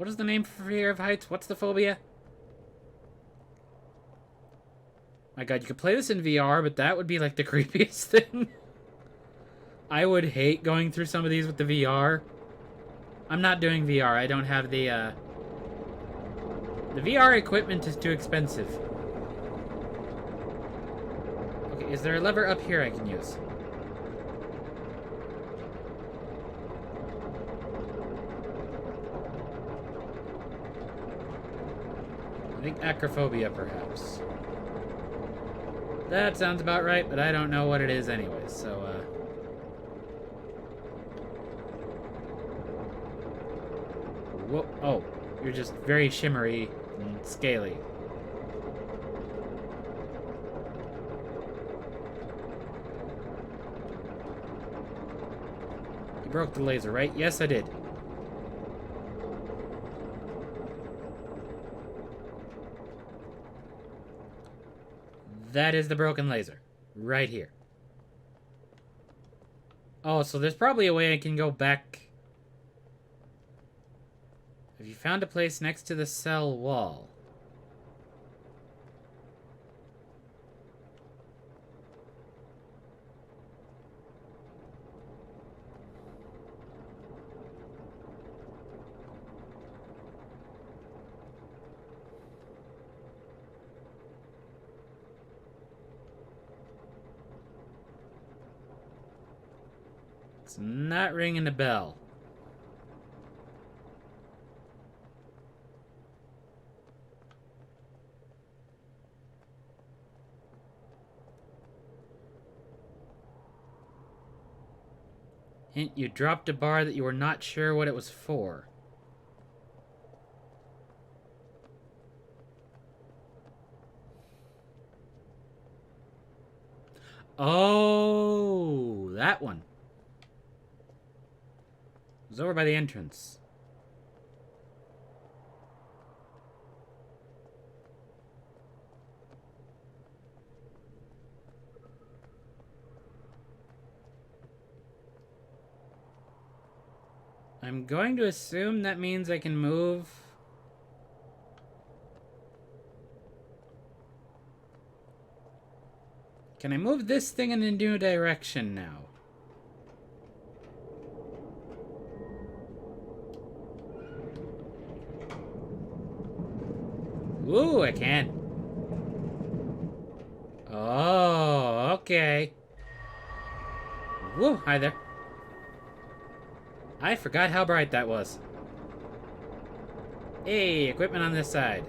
What is the name for fear of heights? What's the phobia? My god, you could play this in VR, but that would be like the creepiest thing. I would hate going through some of these with the VR. I'm not doing VR. I don't have the VR equipment is too expensive. Okay, is there a lever up here I can use? I think acrophobia, perhaps. That sounds about right, but I don't know what it is anyways, so, Whoa, oh, you're just very shimmery and scaly. You broke the laser, right? Yes, I did. That is the broken laser. Right here. Oh, so there's probably a way I can go back. Have you found a place next to the cell wall? It's not ringing a bell. Hint, you dropped a bar that you were not sure what it was for. Oh, that one. It was over by the entrance. I'm going to assume that means I can move. Can I move this thing in a new direction now? Ooh, I can. Oh, okay. Woo, hi there. I forgot how bright that was. Hey, equipment on this side.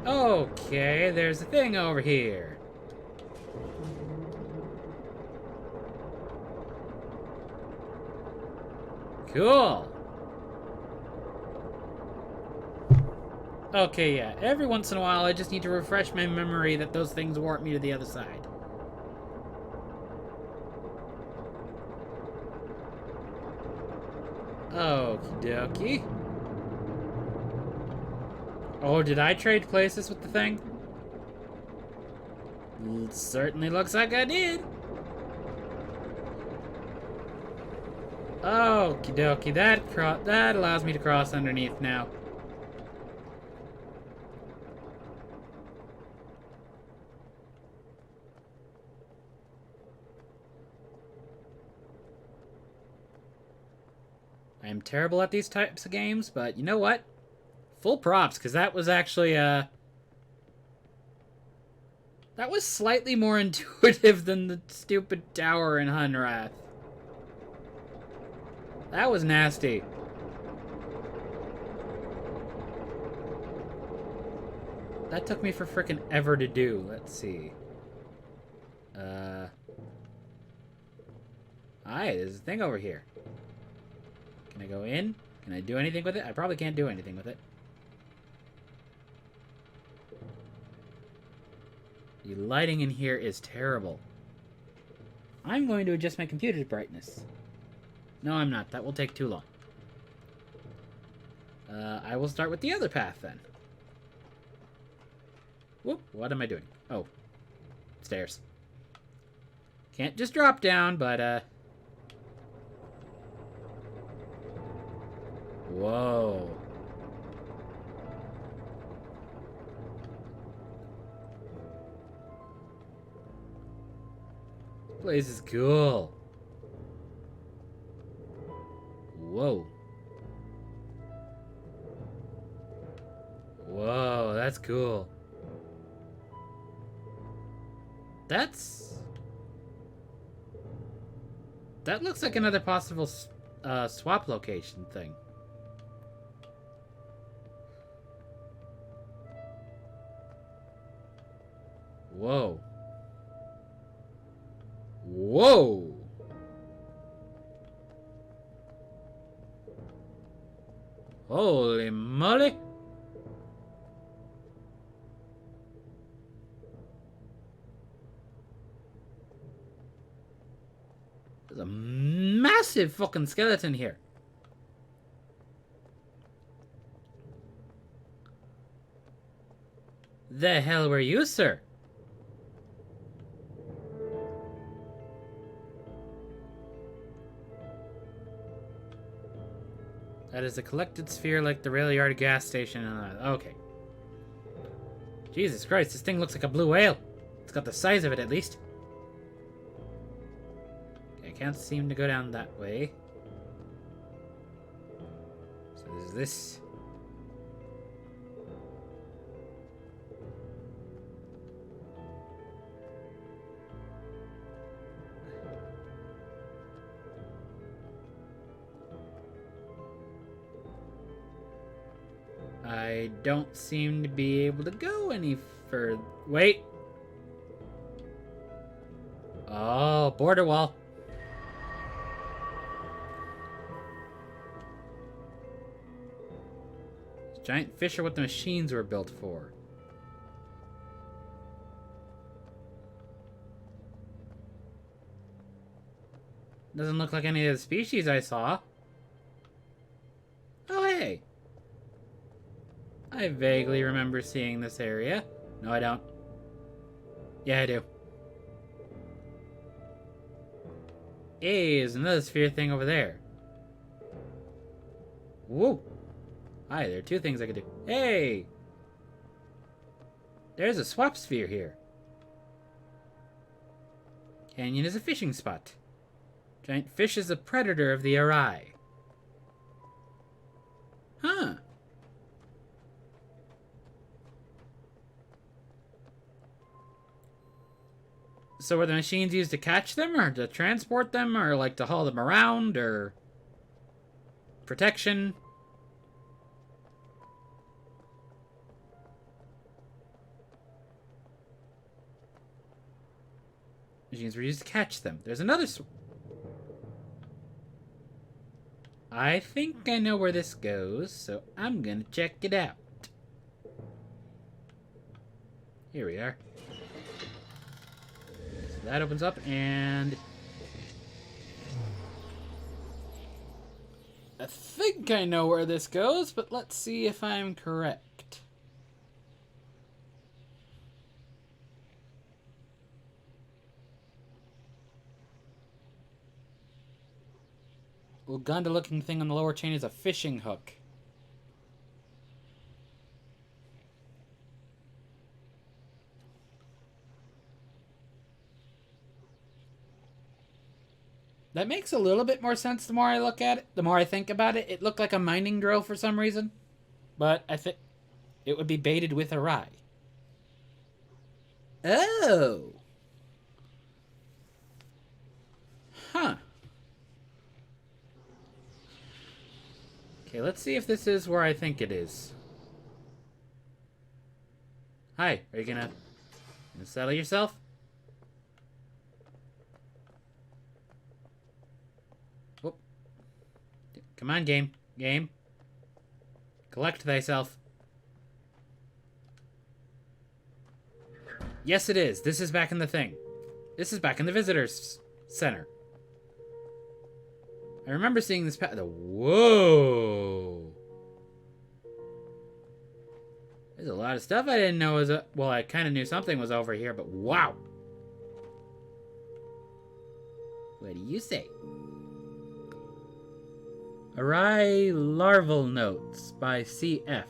Okay, there's a thing over here. Cool. Okay, yeah. Every once in a while, I just need to refresh my memory that those things warp me to the other side. Okie dokie. Oh, did I trade places with the thing? Certainly looks like I did. Okie dokie. That allows me to cross underneath now. I am terrible at these types of games, but you know what? Full props, because that was actually, that was slightly more intuitive than the stupid tower in Hunrath. That was nasty. That took me for frickin' ever to do. Let's see. Hi, there's a thing over here. Can I go in? Can I do anything with it? I probably can't do anything with it. The lighting in here is terrible. I'm going to adjust my computer's brightness. No, I'm not. That will take too long. I will start with the other path then. Whoop, what am I doing? Oh, stairs. Can't just drop down, but, whoa. This place is cool. Whoa. Whoa, that's cool. That looks like another possible swap location thing. Whoa. Whoa. Holy moly. There's a massive fucking skeleton here. The hell were you, sir? That is a collected sphere like the rail yard gas station. Okay. Jesus Christ, this thing looks like a blue whale. It's got the size of it, at least. I can't seem to go down that way. So there's this. I don't seem to be able to go any further. Wait. Oh, border wall. Giant fish are what the machines were built for. Doesn't look like any of the species I saw. Oh, hey. I vaguely remember seeing this area. No, I don't. Yeah, I do. Hey, there's another sphere thing over there. Whoa. Hi, there are two things I could do. Hey! There's a swap sphere here. Canyon is a fishing spot. Giant fish is a predator of the Arai. Huh. So were the machines used to catch them, or to transport them, or like to haul them around, or protection? Machines were used to catch them. There's another... I think I know where this goes, so I'm gonna check it out. Here we are. So that opens up, and... I think I know where this goes, but let's see if I'm correct. Uganda-looking thing on the lower chain is a fishing hook. That makes a little bit more sense the more I look at it. The more I think about it. It looked like a mining drill for some reason. But I think it would be baited with a rye. Oh. Huh. Okay, let's see if this is where I think it is. Hi, are you gonna settle yourself? Whoop. Come on, game. Game. Collect thyself. Yes, it is. This is back in the thing. This is back in the visitors center. I remember seeing this whoa. There's a lot of stuff I didn't know was... well, I kind of knew something was over here, but wow. What do you say? Awry Larval Notes by C.F.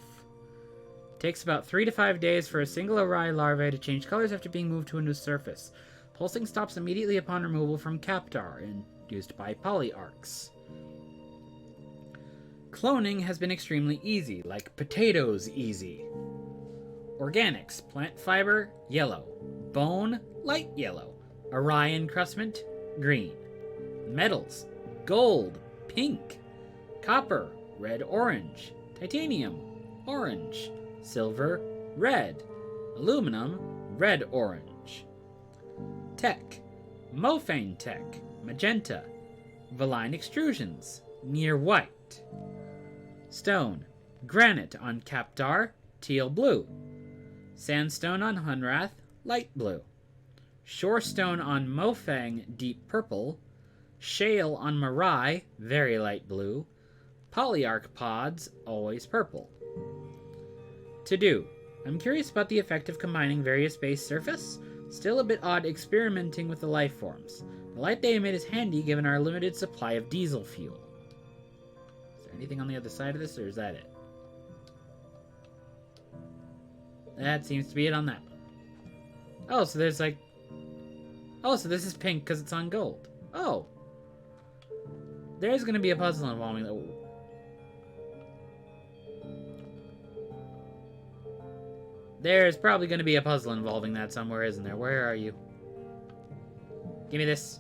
Takes about 3 to 5 days for a single awry larvae to change colors after being moved to a new surface. Pulsing stops immediately upon removal from Captar, induced by polyarcs. Cloning has been extremely easy, like potatoes easy. Organics, plant fiber, yellow. Bone, light yellow. Awry encrustment, green. Metals, gold, pink. Copper, red-orange. Titanium, orange. Silver, red. Aluminum, red-orange. Tech, Mofane Tech, magenta. Valine extrusions, near white. Stone, granite on Captar, teal blue. Sandstone on Hunrath, light blue. Shorestone on Mofang, deep purple. Shale on Marai, very light blue. Polyarc pods, always purple. To do. I'm curious about the effect of combining various base surface. Still a bit odd experimenting with the life forms. The light they emit is handy given our limited supply of diesel fuel. Is there anything on the other side of this, or is that it? That seems to be it on that one. Oh, so there's like... Oh, so this is pink because it's on gold. Oh. There's going to be a puzzle involving that. There's probably going to be a puzzle involving that somewhere, isn't there? Where are you? Give me this.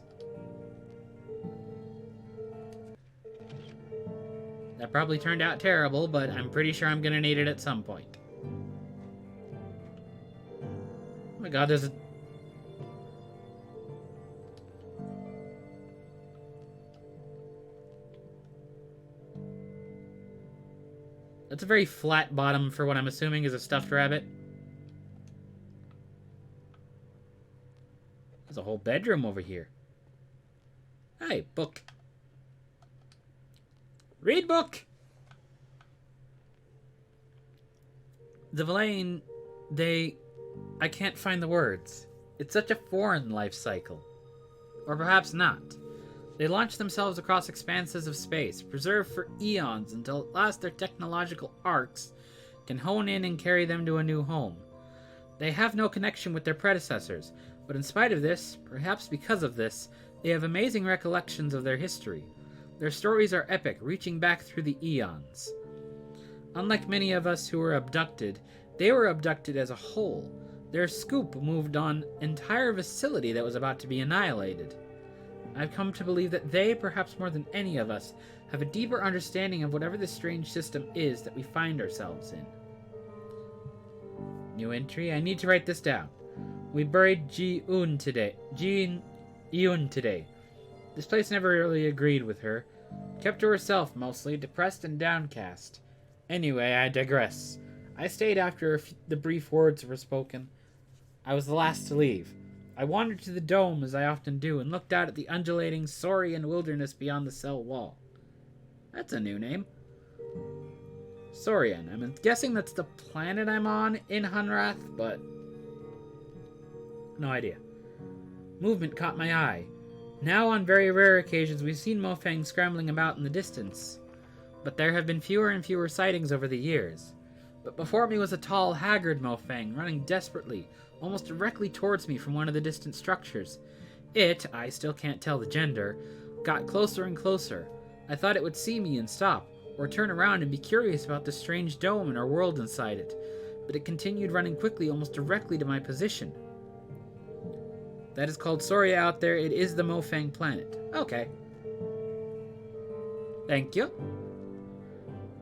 That probably turned out terrible, but I'm pretty sure I'm going to need it at some point. Oh my god, there's a... That's a very flat bottom for what I'm assuming is a stuffed rabbit. There's a whole bedroom over here. Hey, book. Read book! The Villain, I can't find the words. It's such a foreign life cycle. Or perhaps not. They launch themselves across expanses of space, preserved for eons until at last their technological arcs can hone in and carry them to a new home. They have no connection with their predecessors, but in spite of this, perhaps because of this, they have amazing recollections of their history. Their stories are epic, reaching back through the eons. Unlike many of us who were abducted, they were abducted as a whole. Their scoop moved on an entire facility that was about to be annihilated. I've come to believe that they, perhaps more than any of us, have a deeper understanding of whatever this strange system is that we find ourselves in. New entry. I need to write this down. We buried Ji-eun today. This place never really agreed with her. Kept to herself, mostly, depressed and downcast. Anyway, I digress. I stayed after the brief words were spoken. I was the last to leave. I wandered to the dome, as I often do, and looked out at the undulating Saurian wilderness beyond the cell wall. That's a new name. Saurian. I'm guessing that's the planet I'm on in Hunrath, but... no idea. Movement caught my eye. Now, on very rare occasions, we've seen Mofang scrambling about in the distance, but there have been fewer and fewer sightings over the years. But before me was a tall, haggard Mofang, running desperately, almost directly towards me from one of the distant structures. It, I still can't tell the gender, got closer and closer. I thought it would see me and stop, or turn around and be curious about the strange dome and our world inside it, but it continued running quickly almost directly to my position. That is called Soria out there. It is the Mofang planet. Okay. Thank you.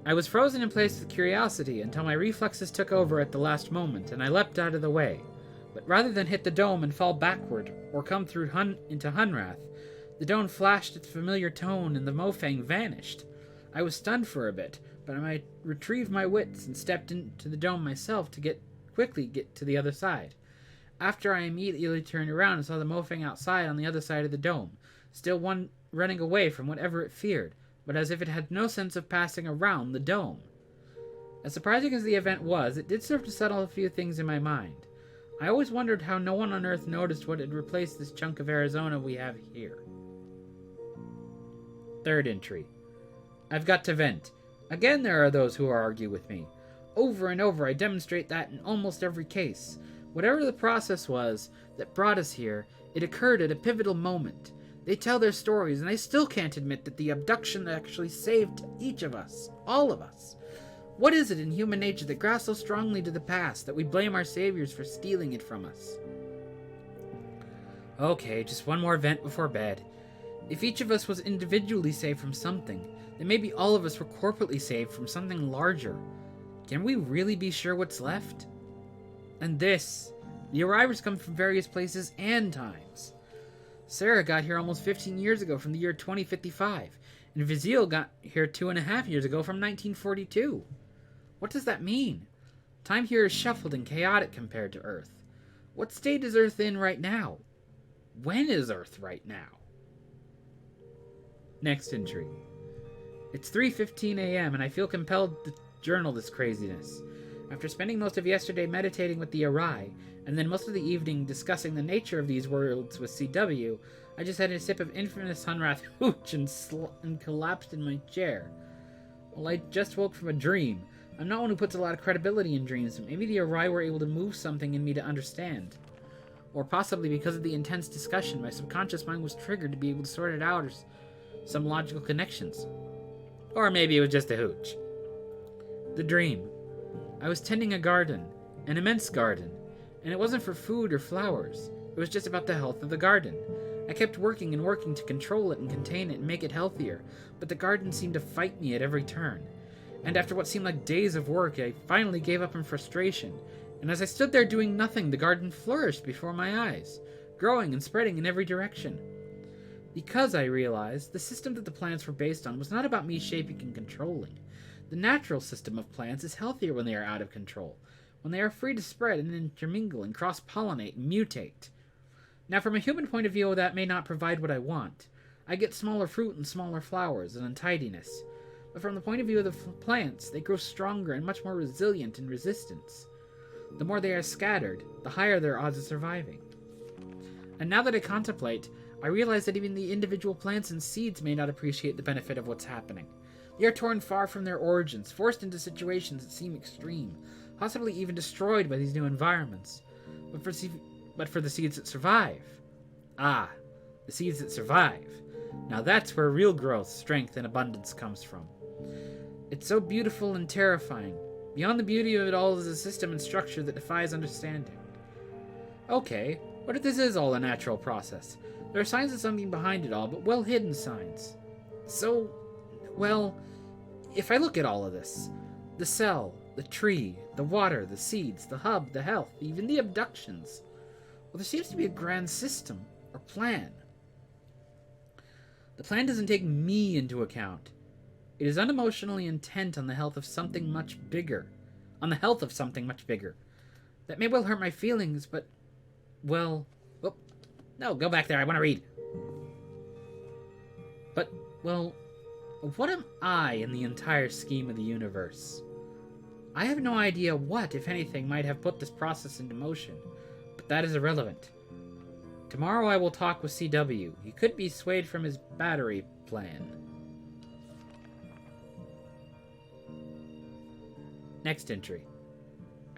I was frozen in place with curiosity until my reflexes took over at the last moment, and I leapt out of the way. But rather than hit the dome and fall backward, or come through into Hunrath, the dome flashed its familiar tone and the Mofang vanished. I was stunned for a bit, but I retrieved my wits and stepped into the dome myself to quickly get to the other side. After I immediately turned around and saw the Mofang outside on the other side of the dome, still running away from whatever it feared, but as if it had no sense of passing around the dome. As surprising as the event was, it did serve to settle a few things in my mind. I always wondered how no one on Earth noticed what had replaced this chunk of Arizona we have here. Third entry. I've got to vent. Again, there are those who argue with me. Over and over, I demonstrate that in almost every case. Whatever the process was that brought us here, it occurred at a pivotal moment. They tell their stories, and they still can't admit that the abduction actually saved each of us. All of us. What is it in human nature that grasps so strongly to the past that we blame our saviors for stealing it from us? Okay, just one more vent before bed. If each of us was individually saved from something, then maybe all of us were corporately saved from something larger. Can we really be sure what's left? And this, the arrivals come from various places and times. Sarah got here almost 15 years ago from the year 2055, and Vizil got here 2.5 years ago from 1942. What does that mean? Time here is shuffled and chaotic compared to Earth. What state is Earth in right now? When is Earth right now? Next entry. It's 3:15 a.m. and I feel compelled to journal this craziness. After spending most of yesterday meditating with the Arai, and then most of the evening discussing the nature of these worlds with CW, I just had a sip of infamous Hunrath hooch and collapsed in my chair. Well, I just woke from a dream. I'm not one who puts a lot of credibility in dreams, but maybe the Arai were able to move something in me to understand. Or possibly because of the intense discussion, my subconscious mind was triggered to be able to sort it out or some logical connections. Or maybe it was just a hooch. The dream. I was tending a garden, an immense garden, and it wasn't for food or flowers. It was just about the health of the garden. I kept working and working to control it and contain it and make it healthier, but the garden seemed to fight me at every turn. And after what seemed like days of work, I finally gave up in frustration, and as I stood there doing nothing, the garden flourished before my eyes, growing and spreading in every direction. Because, I realized, the system that the plants were based on was not about me shaping and controlling. The natural system of plants is healthier when they are out of control, when they are free to spread and intermingle and cross-pollinate and mutate. Now, from a human point of view, that may not provide what I want. I get smaller fruit and smaller flowers and untidiness. But from the point of view of the plants, they grow stronger and much more resilient in resistance. The more they are scattered, the higher their odds of surviving. And now that I contemplate, I realize that even the individual plants and seeds may not appreciate the benefit of what's happening. They are torn far from their origins, forced into situations that seem extreme, possibly even destroyed by these new environments. But for the seeds that survive. Ah, the seeds that survive. Now that's where real growth, strength, and abundance comes from. It's so beautiful and terrifying. Beyond the beauty of it all is a system and structure that defies understanding. Okay, what if this is all a natural process? There are signs of something behind it all, but well-hidden signs. So, well, if I look at all of this, the cell, the tree, the water, the seeds, the hub, the health, even the abductions, well, there seems to be a grand system, or plan. The plan doesn't take me into account. It is unemotionally intent on the health of something much bigger. That may well hurt my feelings, but, well... Oh, no, go back there, I want to read. But, well, what am I in the entire scheme of the universe? I have no idea what, if anything, might have put this process into motion, but that is irrelevant. Tomorrow I will talk with CW. He could be swayed from his battery plan. Next entry.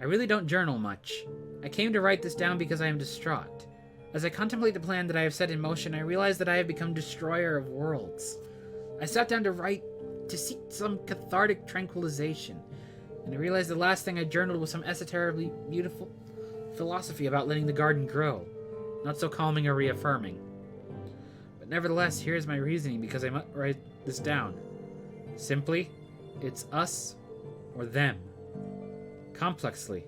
I really don't journal much. I came to write this down because I am distraught. As I contemplate the plan that I have set in motion, I realize that I have become destroyer of worlds. I sat down to write to seek some cathartic tranquilization, and I realized the last thing I journaled was some esoterically beautiful philosophy about letting the garden grow. Not so calming or reaffirming. But nevertheless, here is my reasoning because I must write this down. Simply, it's us or them. Complexly.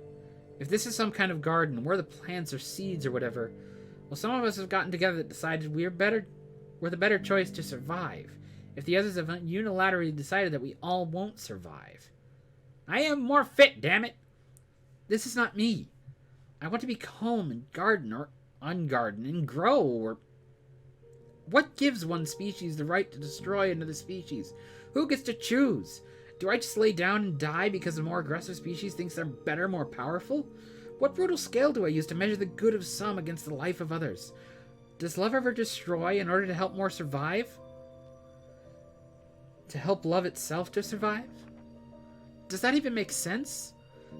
If this is some kind of garden, we're the plants or seeds or whatever, well, some of us have gotten together that decided we're the better choice to survive, if the others have unilaterally decided that we all won't survive. I am more fit, damn it! This is not me. I want to be calm and garden or ungarden and grow, or... What gives one species the right to destroy another species? Who gets to choose? Do I just lay down and die because a more aggressive species thinks they're better, more powerful? What brutal scale do I use to measure the good of some against the life of others? Does love ever destroy in order to help more survive? To help love itself to survive? Does that even make sense?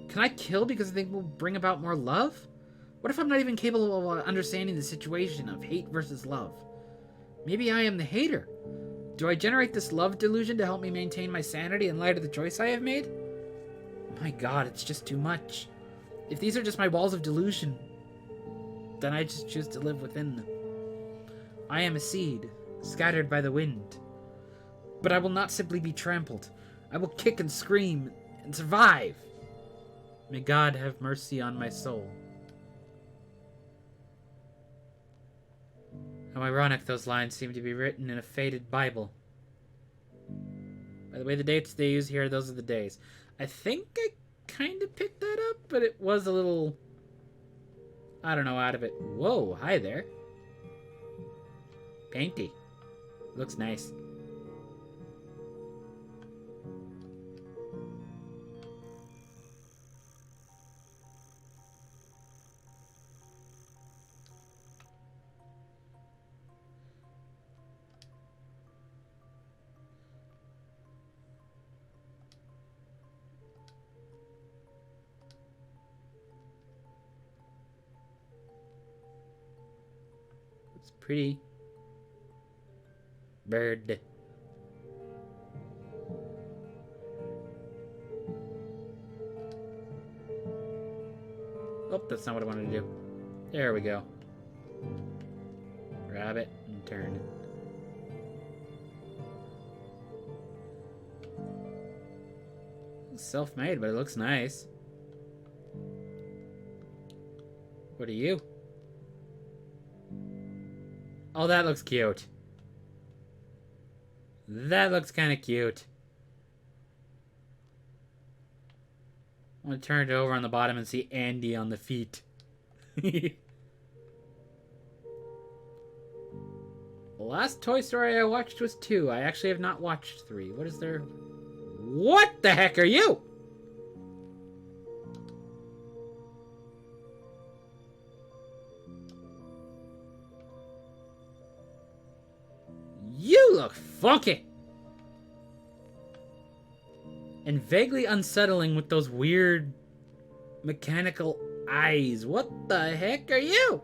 Can I kill because I think will bring about more love? What if I'm not even capable of understanding the situation of hate versus love? Maybe I am the hater. Do I generate this love delusion to help me maintain my sanity in light of the choice I have made? My god, it's just too much. If these are just my walls of delusion, then I just choose to live within them. I am a seed, scattered by the wind. But I will not simply be trampled. I will kick and scream and survive. May God have mercy on my soul. How ironic those lines seem to be written in a faded Bible. By the way, the dates they use here, those are the days. I think I kind of picked that up, but it was a little, I don't know, out of it. Whoa, hi there. Painty. Looks nice. It's pretty. Bird. Oh, that's not what I wanted to do. There we go. Grab it and turn it. It's self-made, but it looks nice. What are you? Oh, that looks cute. That looks kind of cute. I'm going to turn it over on the bottom and see Andy on the feet. The last Toy Story I watched was 2. I actually have not watched 3. What is there? What the heck are you? You look funky! And vaguely unsettling with those weird mechanical eyes. What the heck are you?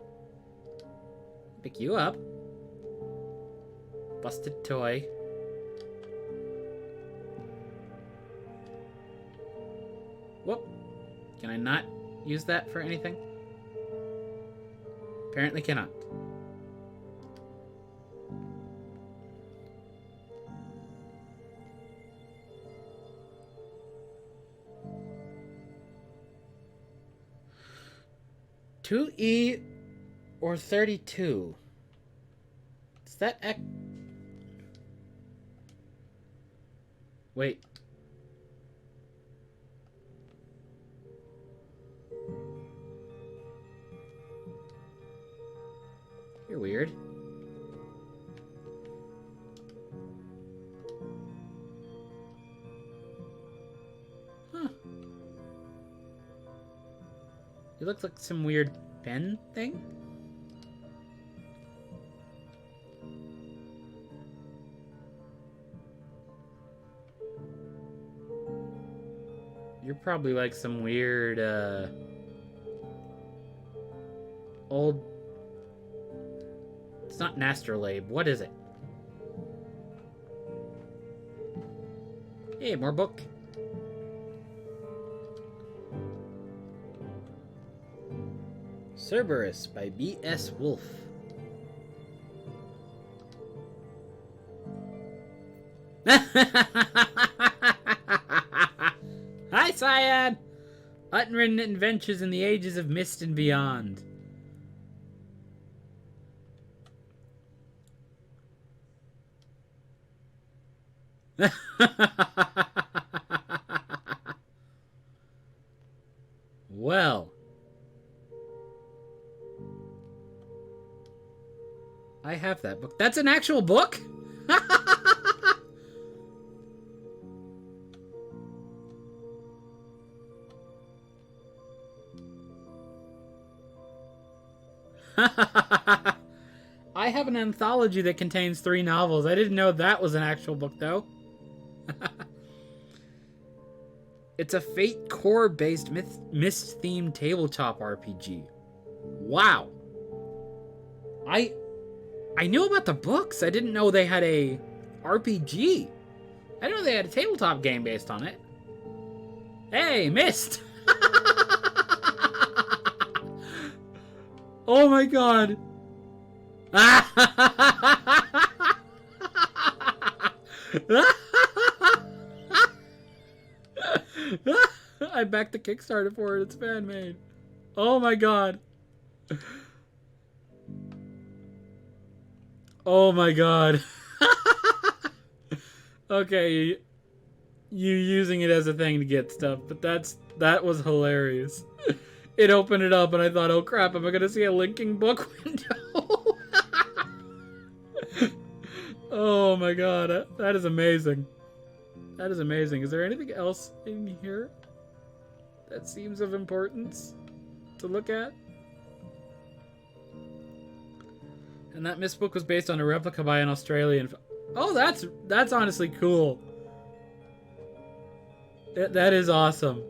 Pick you up. Busted toy. Whoop. Can I not use that for anything? Apparently cannot. $2E or 32? Is that Wait. You're weird. Huh. You look like some weird pen thing? You're probably like some weird, old... It's not Nastrolabe. What is it? Hey, more book. Cerberus by B.S. Wolfe. Hi, Cyan! Unwritten adventures in the ages of Myst and beyond. Well. I have that book. That's an actual book? I have an anthology that contains 3 novels. I didn't know that was an actual book, though. It's a Fate core-based Myst-themed tabletop RPG. Wow. I knew about the books. I didn't know they had a RPG. I didn't know they had a tabletop game based on it. Hey, Myst! Oh my god. I backed the Kickstarter for it. It's fan made. Oh my god. Oh my god. Okay, you using it as a thing to get stuff, but that was hilarious. It opened it up and I thought, oh crap, am I gonna see a linking book window? Oh my god, that is amazing. That is amazing. Is there anything else in here that seems of importance to look at? And that Myst book was based on a replica by an Australian. Oh, that's honestly cool. That is awesome.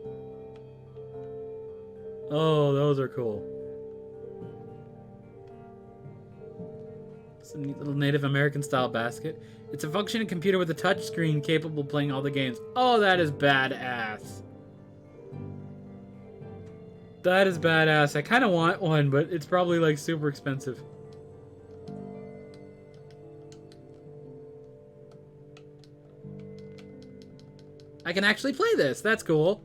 Oh, those are cool. It's a neat little Native American style basket. It's a functioning computer with a touch screen capable of playing all the games. Oh, that is badass. That is badass. I kind of want one, but it's probably like super expensive. I can actually play this. That's cool.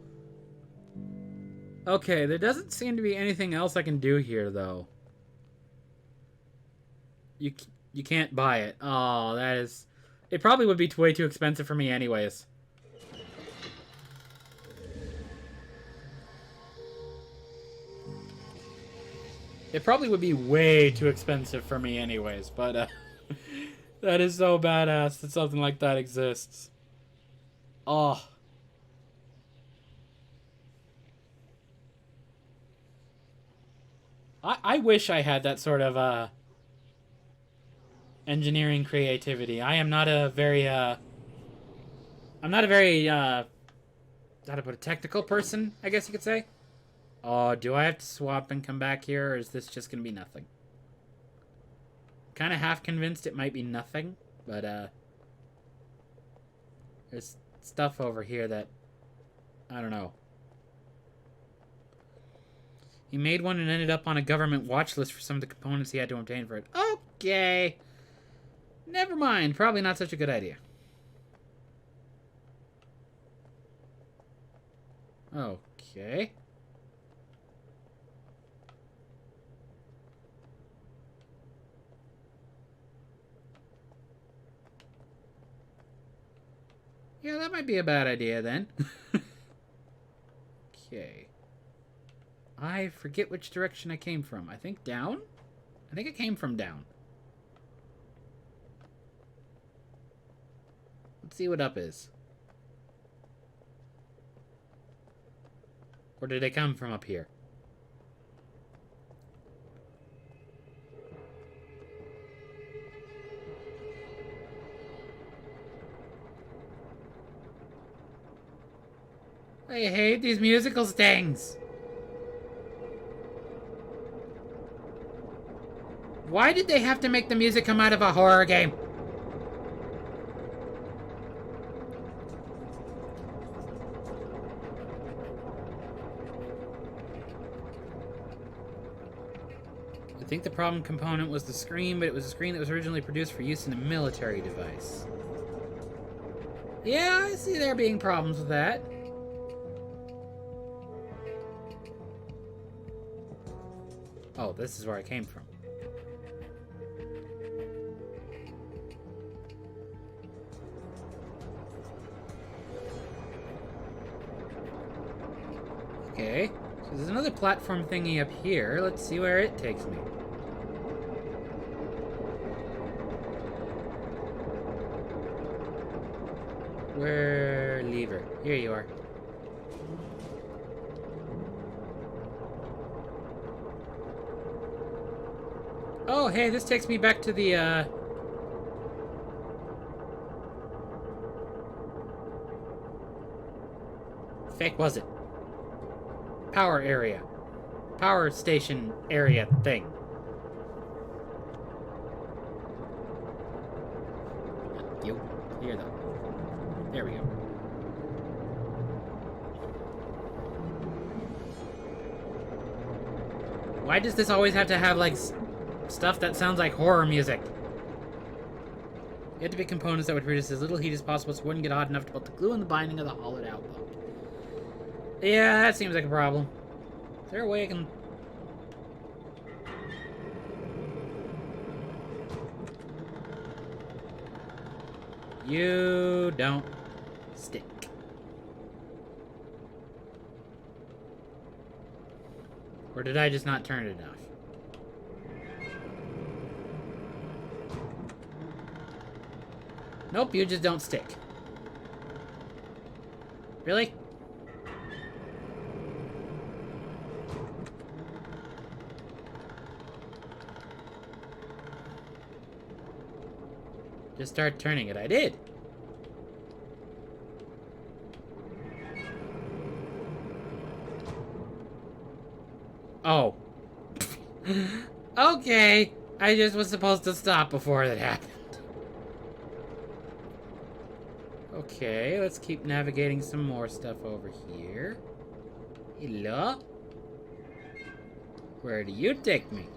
Okay, there doesn't seem to be anything else I can do here, though. You can't buy it. Oh, that is... It probably would be way too expensive for me anyways. It probably would be way too expensive for me anyways, but that is so badass that something like that exists. Oh. I wish I had that sort of engineering creativity. I am not a very how to put a technical person, I guess you could say. Oh, do I have to swap and come back here, or is this just gonna be nothing? Kind of half convinced it might be nothing, but there's stuff over here that I don't know. He made one and ended up on a government watch list for some of the components he had to obtain for it. Okay. Never mind. Probably not such a good idea. Okay. Yeah, that might be a bad idea then. Okay. I forget which direction I came from. I think down? I think I came from down. Let's see what up is. Or did I come from up here? I hate these musical stings. Why did they have to make the music come out of a horror game? I think the problem component was the screen, but it was a screen that was originally produced for use in a military device. Yeah, I see there being problems with that. Oh, this is where I came from. Okay, so there's another platform thingy up here. Let's see where it takes me. Where... lever. Here you are. Oh, hey, this takes me back to the, heck was it? Power area. Power station area thing. You clear them. There we go. Why does this always have to have, like, stuff that sounds like horror music? You had to pick components that would produce as little heat as possible so it wouldn't get hot enough to melt the glue in the binding of the hollowed out boat. Yeah, that seems like a problem. Is there a way I can... You don't stick. Or did I just not turn it enough? Nope, you just don't stick. Really? Just start turning it. I did. Oh. Okay. I just was supposed to stop before that happened. Okay, let's keep navigating some more stuff over here. Hello? Where do you take me?